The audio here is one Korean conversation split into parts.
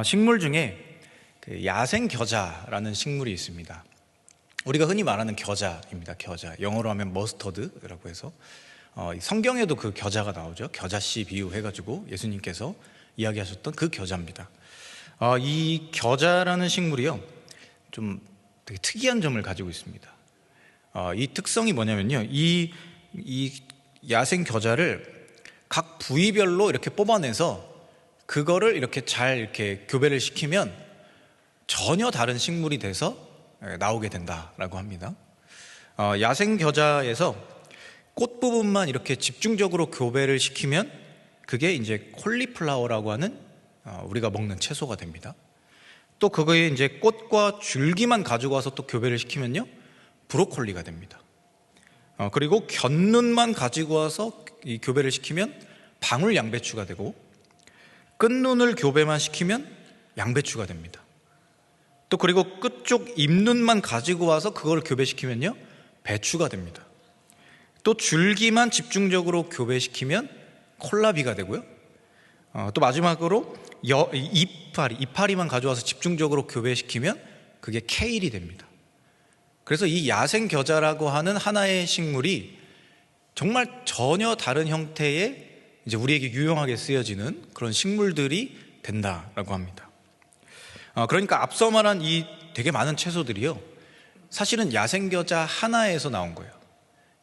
식물 중에 그 야생겨자라는 식물이 있습니다. 우리가 흔히 말하는 겨자입니다. 겨자. 영어로 하면 머스터드라고 해서 성경에도 그 겨자가 나오죠. 겨자씨 비유해가지고 예수님께서 이야기하셨던 그 겨자입니다. 이 겨자라는 식물이요, 좀 되게 특이한 점을 가지고 있습니다. 이 특성이 뭐냐면요, 이 야생 겨자를 각 부위별로 이렇게 뽑아내서 그거를 이렇게 잘 이렇게 교배를 시키면 전혀 다른 식물이 돼서 나오게 된다라고 합니다. 야생 겨자에서 꽃 부분만 이렇게 집중적으로 교배를 시키면 그게 이제 콜리플라워라고 하는 우리가 먹는 채소가 됩니다. 또 그거에 이제 꽃과 줄기만 가지고 와서 또 교배를 시키면요, 브로콜리가 됩니다. 그리고 곁눈만 가지고 와서 이 교배를 시키면 방울 양배추가 되고, 끝눈을 교배만 시키면 양배추가 됩니다. 또 그리고 끝쪽 잎눈만 가지고 와서 그걸 교배시키면요, 배추가 됩니다. 또 줄기만 집중적으로 교배시키면 콜라비가 되고요. 또 마지막으로 이파리만 가져와서 집중적으로 교배시키면 그게 케일이 됩니다. 그래서 이 야생 겨자라고 하는 하나의 식물이 정말 전혀 다른 형태의 이제 우리에게 유용하게 쓰여지는 그런 식물들이 된다라고 합니다. 그러니까 앞서 말한 이 되게 많은 채소들이요, 사실은 야생 겨자 하나에서 나온 거예요.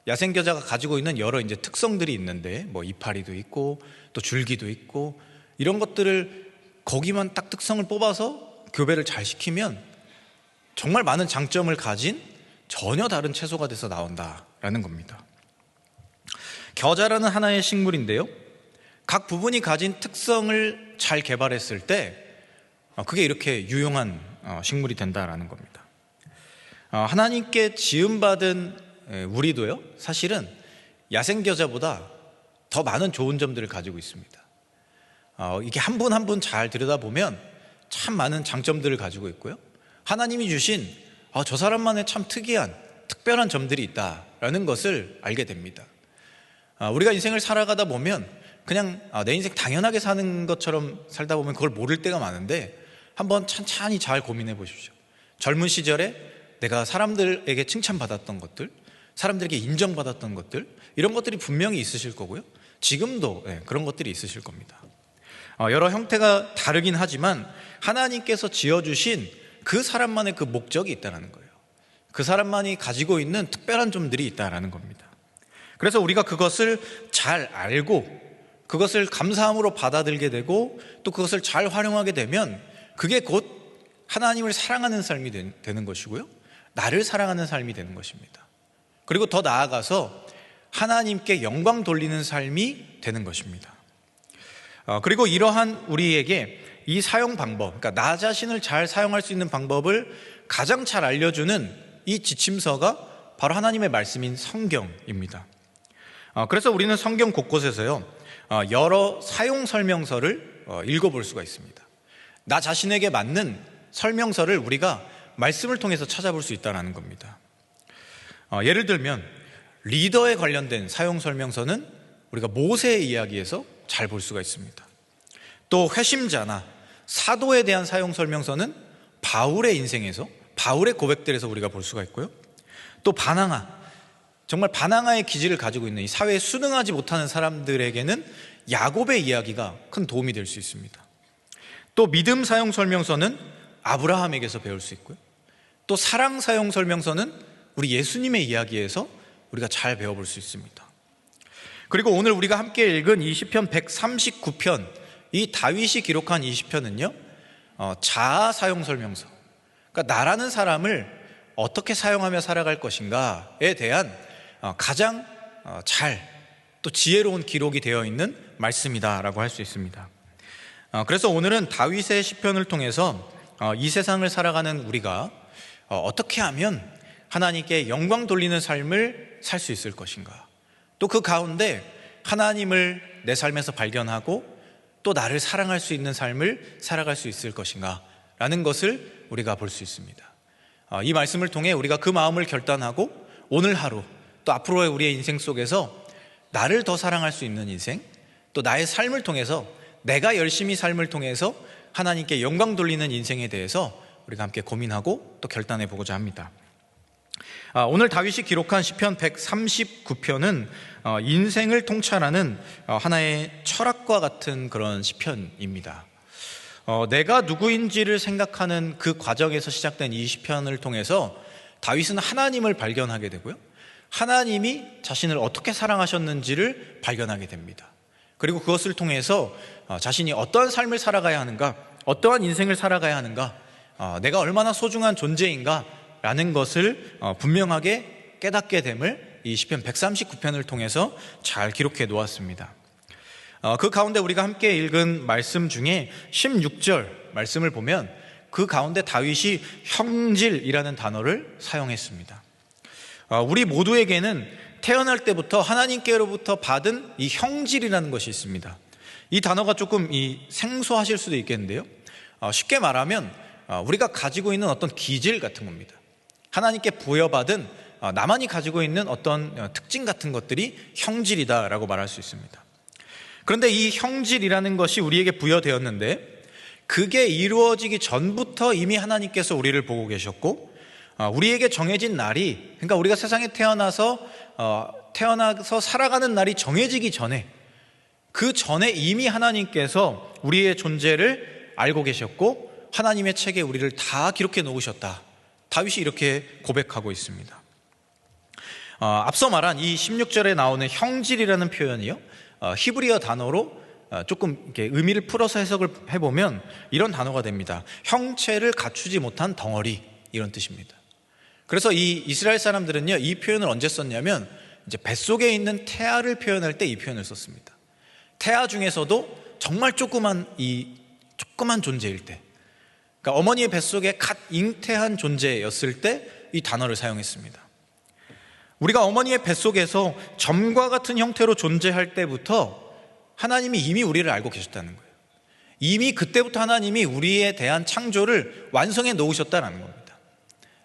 야생 겨자가 가지고 있는 여러 이제 특성들이 있는데, 뭐 이파리도 있고 또 줄기도 있고, 이런 것들을 거기만 딱 특성을 뽑아서 교배를 잘 시키면 정말 많은 장점을 가진 전혀 다른 채소가 돼서 나온다라는 겁니다. 겨자라는 하나의 식물인데요, 각 부분이 가진 특성을 잘 개발했을 때 그게 이렇게 유용한 식물이 된다라는 겁니다. 하나님께 지음받은 우리도요, 사실은 야생겨자보다 더 많은 좋은 점들을 가지고 있습니다. 이게 한 분 한 분 잘 들여다보면 참 많은 장점들을 가지고 있고요, 하나님이 주신 저 사람만의 참 특이한 특별한 점들이 있다라는 것을 알게 됩니다. 우리가 인생을 살아가다 보면 그냥 내 인생 당연하게 사는 것처럼 살다 보면 그걸 모를 때가 많은데, 한번 찬찬히 잘 고민해 보십시오. 젊은 시절에 내가 사람들에게 칭찬받았던 것들, 사람들에게 인정받았던 것들, 이런 것들이 분명히 있으실 거고요, 지금도 그런 것들이 있으실 겁니다. 여러 형태가 다르긴 하지만 하나님께서 지어주신 그 사람만의 그 목적이 있다는 거예요. 그 사람만이 가지고 있는 특별한 점들이 있다는 겁니다. 그래서 우리가 그것을 잘 알고 그것을 감사함으로 받아들게 되고 또 그것을 잘 활용하게 되면 그게 곧 하나님을 사랑하는 삶이 되는 것이고요, 나를 사랑하는 삶이 되는 것입니다. 그리고 더 나아가서 하나님께 영광 돌리는 삶이 되는 것입니다. 그리고 이러한 우리에게 이 사용 방법, 그러니까 나 자신을 잘 사용할 수 있는 방법을 가장 잘 알려주는 이 지침서가 바로 하나님의 말씀인 성경입니다. 그래서 우리는 성경 곳곳에서요, 여러 사용 설명서를 읽어볼 수가 있습니다. 나 자신에게 맞는 설명서를 우리가 말씀을 통해서 찾아볼 수 있다는 겁니다. 예를 들면 리더에 관련된 사용 설명서는 우리가 모세의 이야기에서 잘 볼 수가 있습니다. 또 회심자나 사도에 대한 사용 설명서는 바울의 인생에서, 바울의 고백들에서 우리가 볼 수가 있고요, 또 반항아, 정말 반항아의 기질을 가지고 있는 이 사회에 순응하지 못하는 사람들에게는 야곱의 이야기가 큰 도움이 될 수 있습니다. 또 믿음 사용 설명서는 아브라함에게서 배울 수 있고요, 또 사랑 사용 설명서는 우리 예수님의 이야기에서 우리가 잘 배워볼 수 있습니다. 그리고 오늘 우리가 함께 읽은 이 시편 139편, 이 다윗이 기록한 이 시편은요, 자아 사용 설명서, 그러니까 나라는 사람을 어떻게 사용하며 살아갈 것인가에 대한 가장 잘 또 지혜로운 기록이 되어 있는 말씀이다라고 할 수 있습니다. 그래서 오늘은 다윗의 시편을 통해서 이 세상을 살아가는 우리가 어떻게 하면 하나님께 영광 돌리는 삶을 살 수 있을 것인가, 또 그 가운데 하나님을 내 삶에서 발견하고 또 나를 사랑할 수 있는 삶을 살아갈 수 있을 것인가 라는 것을 우리가 볼 수 있습니다. 이 말씀을 통해 우리가 그 마음을 결단하고 오늘 하루 또 앞으로의 우리의 인생 속에서 나를 더 사랑할 수 있는 인생, 또 나의 삶을 통해서 내가 열심히 삶을 통해서 하나님께 영광 돌리는 인생에 대해서 우리가 함께 고민하고 또 결단해 보고자 합니다. 오늘 다윗이 기록한 시편 139편은 인생을 통찰하는 하나의 철학과 같은 그런 시편입니다. 내가 누구인지를 생각하는 그 과정에서 시작된 이 시편을 통해서 다윗은 하나님을 발견하게 되고요, 하나님이 자신을 어떻게 사랑하셨는지를 발견하게 됩니다. 그리고 그것을 통해서 자신이 어떠한 삶을 살아가야 하는가, 어떠한 인생을 살아가야 하는가, 내가 얼마나 소중한 존재인가 라는 것을 분명하게 깨닫게 됨을 이 시편 139편을 통해서 잘 기록해 놓았습니다. 그 가운데 우리가 함께 읽은 말씀 중에 16절 말씀을 보면 그 가운데 다윗이 형질이라는 단어를 사용했습니다. 우리 모두에게는 태어날 때부터 하나님께로부터 받은 이 형질이라는 것이 있습니다. 이 단어가 조금 생소하실 수도 있겠는데요, 쉽게 말하면 우리가 가지고 있는 어떤 기질 같은 겁니다. 하나님께 부여받은 나만이 가지고 있는 어떤 특징 같은 것들이 형질이다라고 말할 수 있습니다. 그런데 이 형질이라는 것이 우리에게 부여되었는데 그게 이루어지기 전부터 이미 하나님께서 우리를 보고 계셨고, 우리에게 정해진 날이, 그러니까 우리가 세상에 태어나서 살아가는 날이 정해지기 전에, 그 전에 이미 하나님께서 우리의 존재를 알고 계셨고 하나님의 책에 우리를 다 기록해 놓으셨다. 다윗이 이렇게 고백하고 있습니다. 앞서 말한 이 16절에 나오는 형질이라는 표현이요, 히브리어 단어로 조금 이렇게 의미를 풀어서 해석을 해보면 이런 단어가 됩니다. 형체를 갖추지 못한 덩어리, 이런 뜻입니다. 그래서 이 이스라엘 사람들은요, 이 표현을 언제 썼냐면 이제 뱃속에 있는 태아를 표현할 때 이 표현을 썼습니다. 태아 중에서도 정말 조그만 존재일 때, 그러니까 어머니의 뱃속에 갓 잉태한 존재였을 때 이 단어를 사용했습니다. 우리가 어머니의 뱃속에서 점과 같은 형태로 존재할 때부터 하나님이 이미 우리를 알고 계셨다는 거예요. 이미 그때부터 하나님이 우리에 대한 창조를 완성해 놓으셨다는 겁니다.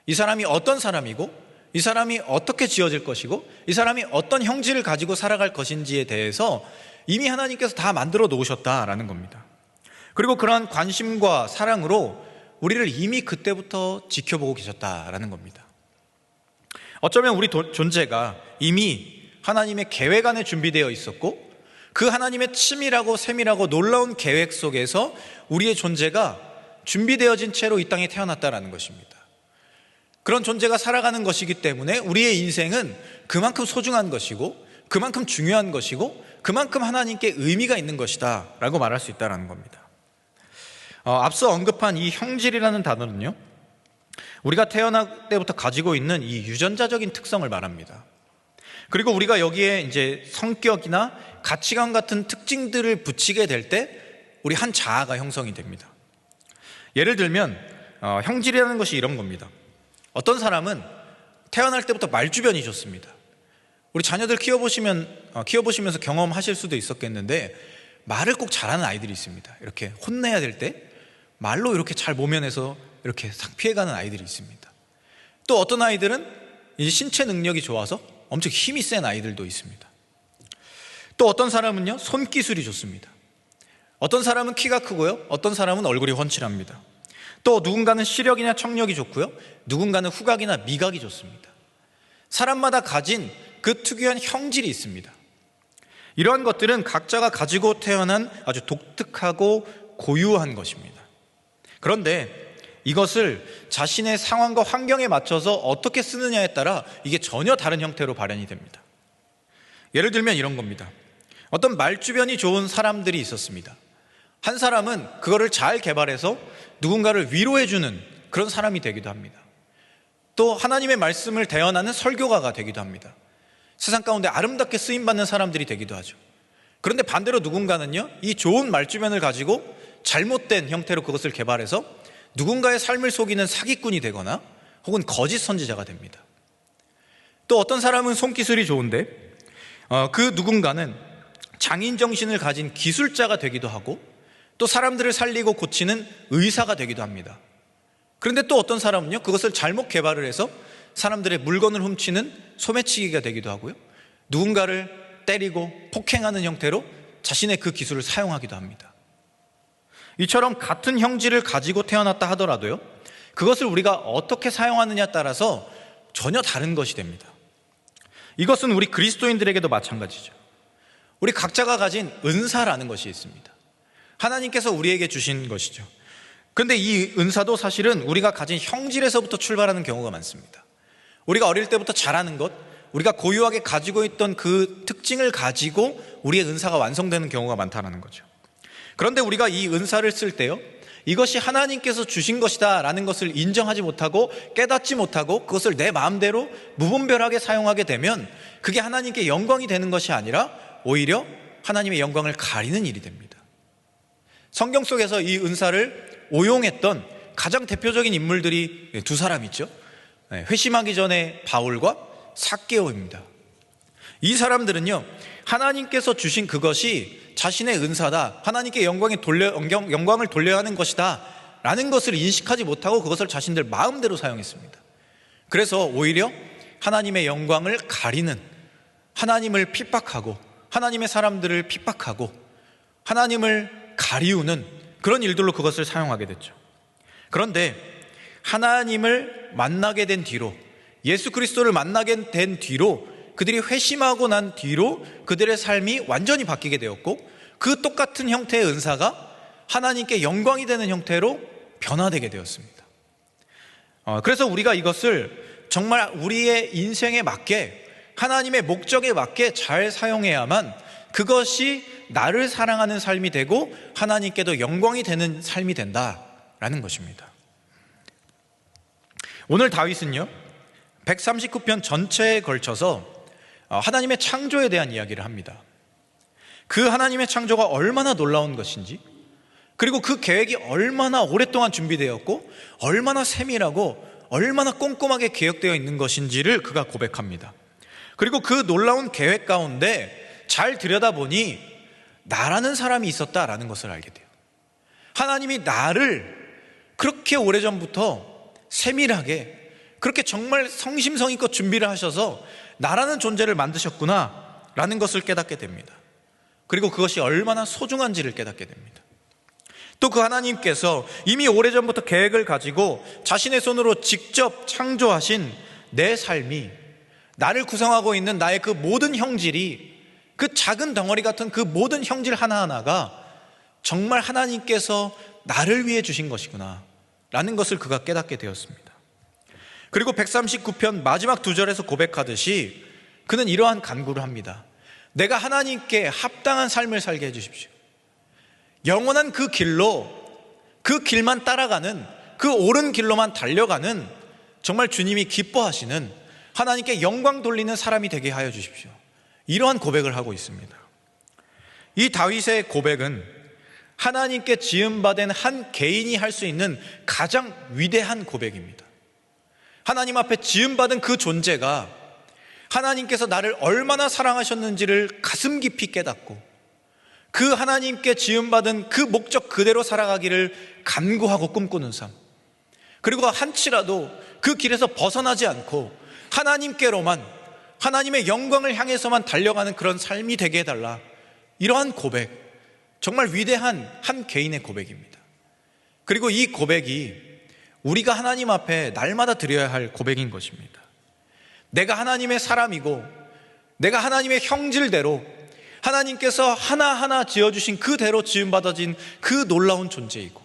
이 사람이 어떤 사람이고, 이 사람이 어떻게 지어질 것이고, 이 사람이 어떤 형질을 가지고 살아갈 것인지에 대해서 이미 하나님께서 다 만들어 놓으셨다라는 겁니다. 그리고 그러한 관심과 사랑으로 우리를 이미 그때부터 지켜보고 계셨다라는 겁니다. 어쩌면 우리 존재가 이미 하나님의 계획 안에 준비되어 있었고, 그 하나님의 치밀하고 세밀하고 놀라운 계획 속에서 우리의 존재가 준비되어진 채로 이 땅에 태어났다라는 것입니다. 그런 존재가 살아가는 것이기 때문에 우리의 인생은 그만큼 소중한 것이고, 그만큼 중요한 것이고, 그만큼 하나님께 의미가 있는 것이다 라고 말할 수 있다는 겁니다. 앞서 언급한 이 형질이라는 단어는요, 우리가 태어날 때부터 가지고 있는 이 유전자적인 특성을 말합니다. 그리고 우리가 여기에 이제 성격이나 가치관 같은 특징들을 붙이게 될 때 우리 한 자아가 형성이 됩니다. 예를 들면 형질이라는 것이 이런 겁니다. 어떤 사람은 태어날 때부터 말주변이 좋습니다. 우리 자녀들 키워보시면서 경험하실 수도 있었겠는데, 말을 꼭 잘하는 아이들이 있습니다. 이렇게 혼내야 될 때 말로 이렇게 잘 모면해서 이렇게 싹 피해가는 아이들이 있습니다. 또 어떤 아이들은 이제 신체 능력이 좋아서 엄청 힘이 센 아이들도 있습니다. 또 어떤 사람은요, 손기술이 좋습니다. 어떤 사람은 키가 크고요, 어떤 사람은 얼굴이 훤칠합니다. 또 누군가는 시력이나 청력이 좋고요, 누군가는 후각이나 미각이 좋습니다. 사람마다 가진 그 특유한 형질이 있습니다. 이러한 것들은 각자가 가지고 태어난 아주 독특하고 고유한 것입니다. 그런데 이것을 자신의 상황과 환경에 맞춰서 어떻게 쓰느냐에 따라 이게 전혀 다른 형태로 발현이 됩니다. 예를 들면 이런 겁니다. 어떤 말주변이 좋은 사람들이 있었습니다. 한 사람은 그거를 잘 개발해서 누군가를 위로해주는 그런 사람이 되기도 합니다. 또 하나님의 말씀을 대언하는 설교가가 되기도 합니다. 세상 가운데 아름답게 쓰임받는 사람들이 되기도 하죠. 그런데 반대로 누군가는요, 이 좋은 말주변을 가지고 잘못된 형태로 그것을 개발해서 누군가의 삶을 속이는 사기꾼이 되거나 혹은 거짓 선지자가 됩니다. 또 어떤 사람은 손기술이 좋은데 그 누군가는 장인 정신을 가진 기술자가 되기도 하고, 또 사람들을 살리고 고치는 의사가 되기도 합니다. 그런데 또 어떤 사람은요, 그것을 잘못 개발을 해서 사람들의 물건을 훔치는 소매치기가 되기도 하고요, 누군가를 때리고 폭행하는 형태로 자신의 그 기술을 사용하기도 합니다. 이처럼 같은 형질을 가지고 태어났다 하더라도요, 그것을 우리가 어떻게 사용하느냐에 따라서 전혀 다른 것이 됩니다. 이것은 우리 그리스도인들에게도 마찬가지죠. 우리 각자가 가진 은사라는 것이 있습니다. 하나님께서 우리에게 주신 것이죠. 그런데 이 은사도 사실은 우리가 가진 형질에서부터 출발하는 경우가 많습니다. 우리가 어릴 때부터 잘하는 것, 우리가 고유하게 가지고 있던 그 특징을 가지고 우리의 은사가 완성되는 경우가 많다는 거죠. 그런데 우리가 이 은사를 쓸 때요, 이것이 하나님께서 주신 것이다 라는 것을 인정하지 못하고 깨닫지 못하고 그것을 내 마음대로 무분별하게 사용하게 되면 그게 하나님께 영광이 되는 것이 아니라 오히려 하나님의 영광을 가리는 일이 됩니다. 성경 속에서 이 은사를 오용했던 가장 대표적인 인물들이 두 사람 있죠. 회심하기 전에 바울과 삭개오입니다. 이 사람들은요, 하나님께서 주신 그것이 자신의 은사다, 하나님께 영광을 돌려야 하는 것이다 라는 것을 인식하지 못하고 그것을 자신들 마음대로 사용했습니다. 그래서 오히려 하나님의 영광을 가리는, 하나님을 핍박하고 하나님의 사람들을 핍박하고 하나님을 가리우는 그런 일들로 그것을 사용하게 됐죠. 그런데 하나님을 만나게 된 뒤로, 예수 그리스도를 만나게 된 뒤로, 그들이 회심하고 난 뒤로 그들의 삶이 완전히 바뀌게 되었고, 그 똑같은 형태의 은사가 하나님께 영광이 되는 형태로 변화되게 되었습니다. 그래서 우리가 이것을 정말 우리의 인생에 맞게, 하나님의 목적에 맞게 잘 사용해야만 그것이 나를 사랑하는 삶이 되고 하나님께도 영광이 되는 삶이 된다라는 것입니다. 오늘 다윗은요, 139편 전체에 걸쳐서 하나님의 창조에 대한 이야기를 합니다. 그 하나님의 창조가 얼마나 놀라운 것인지, 그리고 그 계획이 얼마나 오랫동안 준비되었고 얼마나 세밀하고 얼마나 꼼꼼하게 계획되어 있는 것인지를 그가 고백합니다. 그리고 그 놀라운 계획 가운데 잘 들여다보니 나라는 사람이 있었다라는 것을 알게 돼요. 하나님이 나를 그렇게 오래전부터 세밀하게, 그렇게 정말 성심성의껏 준비를 하셔서 나라는 존재를 만드셨구나 라는 것을 깨닫게 됩니다. 그리고 그것이 얼마나 소중한지를 깨닫게 됩니다. 또 그 하나님께서 이미 오래전부터 계획을 가지고 자신의 손으로 직접 창조하신 내 삶이, 나를 구성하고 있는 나의 그 모든 형질이, 그 작은 덩어리 같은 그 모든 형질 하나하나가 정말 하나님께서 나를 위해 주신 것이구나 라는 것을 그가 깨닫게 되었습니다. 그리고 139편 마지막 2절에서 고백하듯이 그는 이러한 간구를 합니다. 내가 하나님께 합당한 삶을 살게 해주십시오. 영원한 그 길로, 그 길만 따라가는, 그 옳은 길로만 달려가는 정말 주님이 기뻐하시는, 하나님께 영광 돌리는 사람이 되게 하여 주십시오. 이러한 고백을 하고 있습니다. 이 다윗의 고백은 하나님께 지음받은 한 개인이 할 수 있는 가장 위대한 고백입니다. 하나님 앞에 지음받은 그 존재가 하나님께서 나를 얼마나 사랑하셨는지를 가슴 깊이 깨닫고 그 하나님께 지음받은 그 목적 그대로 살아가기를 간구하고 꿈꾸는 삶, 그리고 한치라도 그 길에서 벗어나지 않고 하나님께로만, 하나님의 영광을 향해서만 달려가는 그런 삶이 되게 해달라. 이러한 고백, 정말 위대한 한 개인의 고백입니다. 그리고 이 고백이 우리가 하나님 앞에 날마다 드려야 할 고백인 것입니다. 내가 하나님의 사람이고 내가 하나님의 형질대로 하나님께서 하나하나 지어주신 그대로 지음받아진 그 놀라운 존재이고,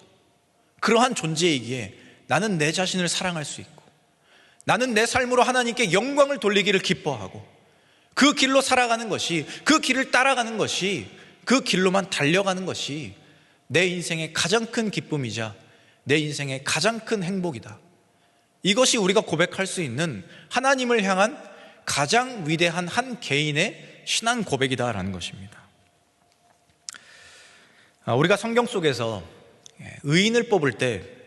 그러한 존재이기에 나는 내 자신을 사랑할 수 있고, 나는 내 삶으로 하나님께 영광을 돌리기를 기뻐하고, 그 길로 살아가는 것이, 그 길을 따라가는 것이, 그 길로만 달려가는 것이 내 인생의 가장 큰 기쁨이자 내 인생의 가장 큰 행복이다. 이것이 우리가 고백할 수 있는 하나님을 향한 가장 위대한 한 개인의 신앙 고백이다라는 것입니다. 우리가 성경 속에서 의인을 뽑을 때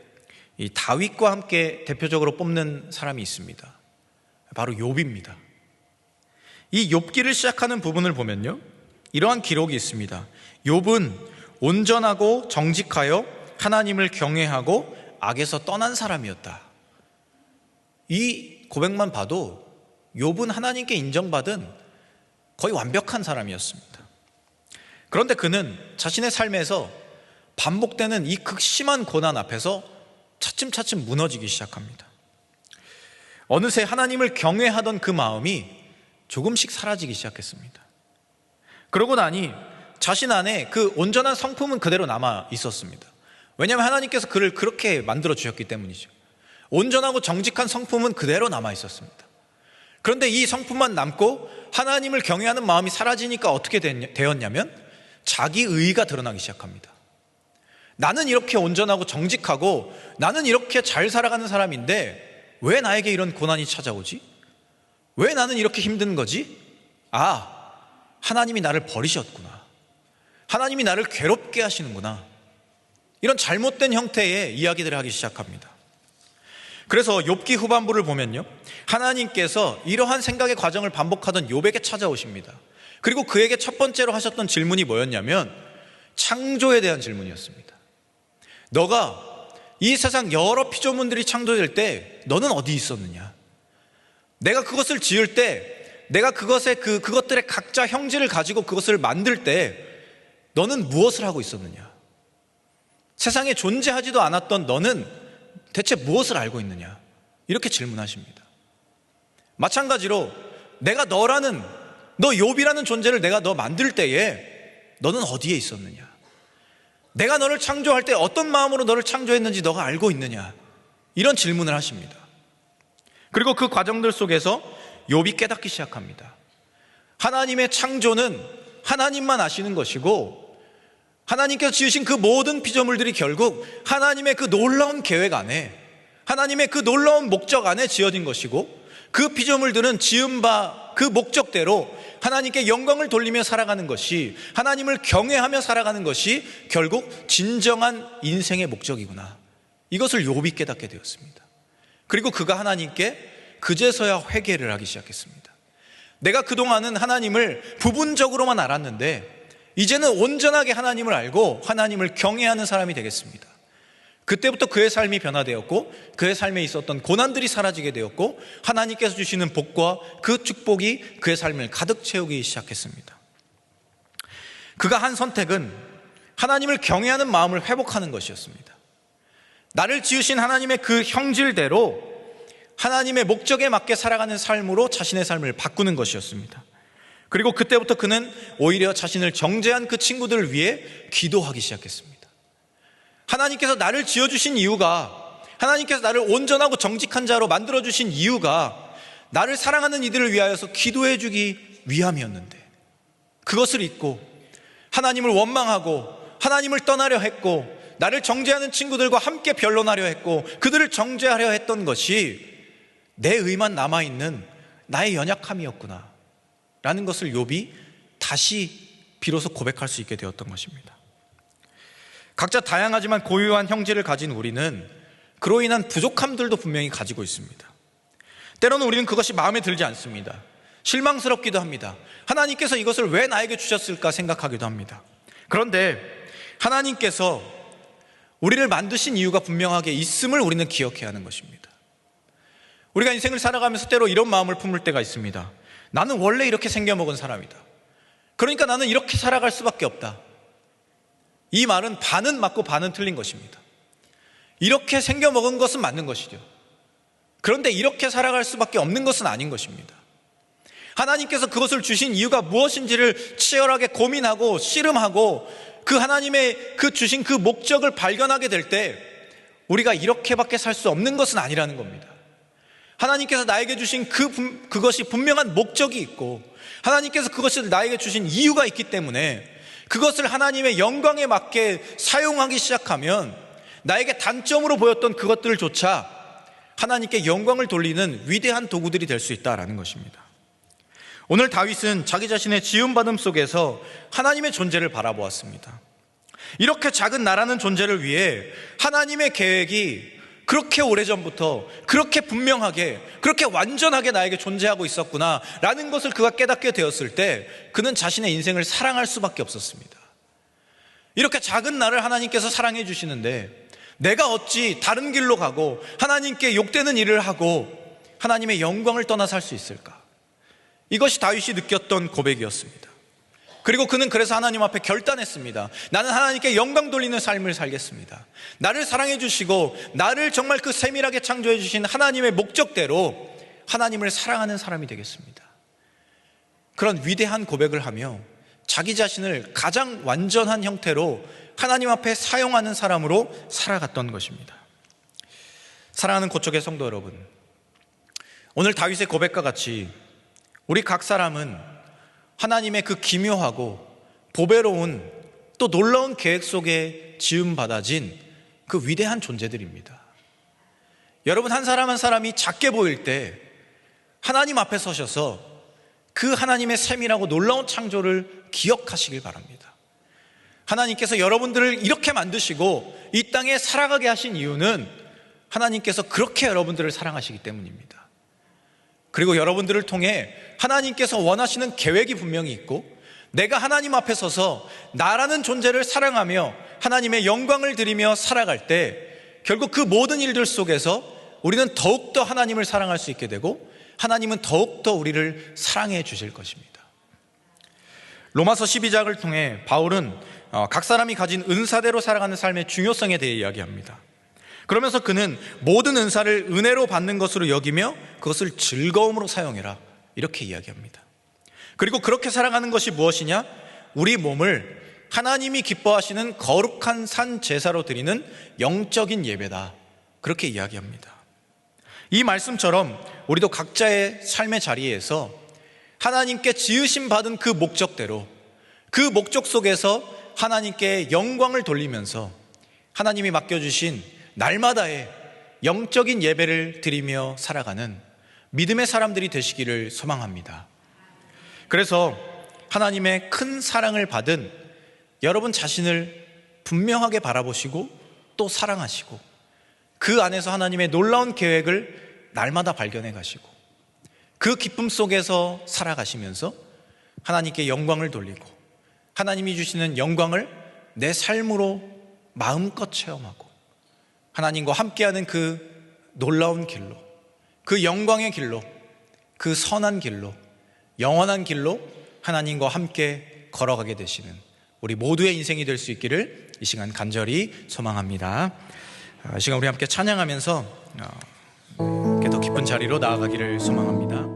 이 다윗과 함께 대표적으로 뽑는 사람이 있습니다. 바로 욥입니다. 이 욥기를 시작하는 부분을 보면요, 이러한 기록이 있습니다. 욥은 온전하고 정직하여 하나님을 경외하고 악에서 떠난 사람이었다. 이 고백만 봐도 욥은 하나님께 인정받은 거의 완벽한 사람이었습니다. 그런데 그는 자신의 삶에서 반복되는 이 극심한 고난 앞에서 차츰차츰 무너지기 시작합니다. 어느새 하나님을 경외하던 그 마음이 조금씩 사라지기 시작했습니다. 그러고 나니 자신 안에 그 온전한 성품은 그대로 남아 있었습니다. 왜냐하면 하나님께서 그를 그렇게 만들어 주셨기 때문이죠. 온전하고 정직한 성품은 그대로 남아 있었습니다. 그런데 이 성품만 남고 하나님을 경외하는 마음이 사라지니까 어떻게 되었냐면 자기 의의가 드러나기 시작합니다. 나는 이렇게 온전하고 정직하고 나는 이렇게 잘 살아가는 사람인데 왜 나에게 이런 고난이 찾아오지? 왜 나는 이렇게 힘든 거지? 하나님이 나를 버리셨구나. 하나님이 나를 괴롭게 하시는구나. 이런 잘못된 형태의 이야기들을 하기 시작합니다. 그래서 욥기 후반부를 보면요, 하나님께서 이러한 생각의 과정을 반복하던 욥에게 찾아오십니다. 그리고 그에게 첫 번째로 하셨던 질문이 뭐였냐면 창조에 대한 질문이었습니다. 너가 이 세상 여러 피조물들이 창조될 때 너는 어디 있었느냐? 내가 그것을 지을 때, 내가 그것들의 각자 형질을 가지고 그것을 만들 때 너는 무엇을 하고 있었느냐? 세상에 존재하지도 않았던 너는 대체 무엇을 알고 있느냐? 이렇게 질문하십니다. 마찬가지로 내가 너 욥이라는 존재를 내가 너 만들 때에 너는 어디에 있었느냐? 내가 너를 창조할 때 어떤 마음으로 너를 창조했는지 너가 알고 있느냐? 이런 질문을 하십니다. 그리고 그 과정들 속에서 욥이 깨닫기 시작합니다. 하나님의 창조는 하나님만 아시는 것이고 하나님께서 지으신 그 모든 피조물들이 결국 하나님의 그 놀라운 계획 안에, 하나님의 그 놀라운 목적 안에 지어진 것이고 그 피조물들은 지은 바 그 목적대로 하나님께 영광을 돌리며 살아가는 것이, 하나님을 경외하며 살아가는 것이 결국 진정한 인생의 목적이구나. 이것을 욥이 깨닫게 되었습니다. 그리고 그가 하나님께 그제서야 회개를 하기 시작했습니다. 내가 그동안은 하나님을 부분적으로만 알았는데 이제는 온전하게 하나님을 알고 하나님을 경외하는 사람이 되겠습니다. 그때부터 그의 삶이 변화되었고 그의 삶에 있었던 고난들이 사라지게 되었고 하나님께서 주시는 복과 그 축복이 그의 삶을 가득 채우기 시작했습니다. 그가 한 선택은 하나님을 경외하는 마음을 회복하는 것이었습니다. 나를 지으신 하나님의 그 형질대로 하나님의 목적에 맞게 살아가는 삶으로 자신의 삶을 바꾸는 것이었습니다. 그리고 그때부터 그는 오히려 자신을 정죄한 그 친구들을 위해 기도하기 시작했습니다. 하나님께서 나를 지어주신 이유가, 하나님께서 나를 온전하고 정직한 자로 만들어주신 이유가 나를 사랑하는 이들을 위하여서 기도해주기 위함이었는데 그것을 잊고 하나님을 원망하고 하나님을 떠나려 했고 나를 정죄하는 친구들과 함께 변론하려 했고 그들을 정죄하려 했던 것이 내 의만 남아있는 나의 연약함이었구나 라는 것을 욥이 다시 비로소 고백할 수 있게 되었던 것입니다. 각자 다양하지만 고유한 형질을 가진 우리는 그로 인한 부족함들도 분명히 가지고 있습니다. 때로는 우리는 그것이 마음에 들지 않습니다. 실망스럽기도 합니다. 하나님께서 이것을 왜 나에게 주셨을까 생각하기도 합니다. 그런데 하나님께서 우리를 만드신 이유가 분명하게 있음을 우리는 기억해야 하는 것입니다. 우리가 인생을 살아가면서 때로 이런 마음을 품을 때가 있습니다. 나는 원래 이렇게 생겨먹은 사람이다. 그러니까 나는 이렇게 살아갈 수밖에 없다. 이 말은 반은 맞고 반은 틀린 것입니다. 이렇게 생겨먹은 것은 맞는 것이죠. 그런데 이렇게 살아갈 수밖에 없는 것은 아닌 것입니다. 하나님께서 그것을 주신 이유가 무엇인지를 치열하게 고민하고 씨름하고 그 하나님의 그 주신 그 목적을 발견하게 될 때 우리가 이렇게밖에 살 수 없는 것은 아니라는 겁니다. 하나님께서 나에게 주신 그것이 분명한 목적이 있고 하나님께서 그것을 나에게 주신 이유가 있기 때문에 그것을 하나님의 영광에 맞게 사용하기 시작하면 나에게 단점으로 보였던 그것들조차 하나님께 영광을 돌리는 위대한 도구들이 될 수 있다라는 것입니다. 오늘 다윗은 자기 자신의 지음받음 속에서 하나님의 존재를 바라보았습니다. 이렇게 작은 나라는 존재를 위해 하나님의 계획이 그렇게 오래전부터 그렇게 분명하게 그렇게 완전하게 나에게 존재하고 있었구나 라는 것을 그가 깨닫게 되었을 때 그는 자신의 인생을 사랑할 수밖에 없었습니다. 이렇게 작은 나를 하나님께서 사랑해 주시는데 내가 어찌 다른 길로 가고 하나님께 욕되는 일을 하고 하나님의 영광을 떠나 살 수 있을까? 이것이 다윗이 느꼈던 고백이었습니다. 그리고 그는 그래서 하나님 앞에 결단했습니다. 나는 하나님께 영광 돌리는 삶을 살겠습니다. 나를 사랑해 주시고 나를 정말 그 세밀하게 창조해 주신 하나님의 목적대로 하나님을 사랑하는 사람이 되겠습니다. 그런 위대한 고백을 하며 자기 자신을 가장 완전한 형태로 하나님 앞에 사용하는 사람으로 살아갔던 것입니다. 사랑하는 고척의 성도 여러분, 오늘 다윗의 고백과 같이 우리 각 사람은 하나님의 그 기묘하고 보배로운 또 놀라운 계획 속에 지음받아진 그 위대한 존재들입니다. 여러분, 한 사람 한 사람이 작게 보일 때 하나님 앞에 서셔서 그 하나님의 세밀하고 놀라운 창조를 기억하시길 바랍니다. 하나님께서 여러분들을 이렇게 만드시고 이 땅에 살아가게 하신 이유는 하나님께서 그렇게 여러분들을 사랑하시기 때문입니다. 그리고 여러분들을 통해 하나님께서 원하시는 계획이 분명히 있고, 내가 하나님 앞에 서서 나라는 존재를 사랑하며 하나님의 영광을 드리며 살아갈 때 결국 그 모든 일들 속에서 우리는 더욱더 하나님을 사랑할 수 있게 되고, 하나님은 더욱더 우리를 사랑해 주실 것입니다. 로마서 12장을 통해 바울은 각 사람이 가진 은사대로 살아가는 삶의 중요성에 대해 이야기합니다. 그러면서 그는 모든 은사를 은혜로 받는 것으로 여기며 그것을 즐거움으로 사용해라, 이렇게 이야기합니다. 그리고 그렇게 살아가는 것이 무엇이냐? 우리 몸을 하나님이 기뻐하시는 거룩한 산 제사로 드리는 영적인 예배다, 그렇게 이야기합니다. 이 말씀처럼 우리도 각자의 삶의 자리에서 하나님께 지으심 받은 그 목적대로, 그 목적 속에서 하나님께 영광을 돌리면서 하나님이 맡겨주신 날마다의 영적인 예배를 드리며 살아가는 믿음의 사람들이 되시기를 소망합니다. 그래서 하나님의 큰 사랑을 받은 여러분 자신을 분명하게 바라보시고 또 사랑하시고, 그 안에서 하나님의 놀라운 계획을 날마다 발견해 가시고, 그 기쁨 속에서 살아가시면서 하나님께 영광을 돌리고 하나님이 주시는 영광을 내 삶으로 마음껏 체험하고, 하나님과 함께하는 그 놀라운 길로, 그 영광의 길로, 그 선한 길로, 영원한 길로 하나님과 함께 걸어가게 되시는 우리 모두의 인생이 될 수 있기를 이 시간 간절히 소망합니다. 이 시간 우리 함께 찬양하면서 더 깊은 자리로 나아가기를 소망합니다.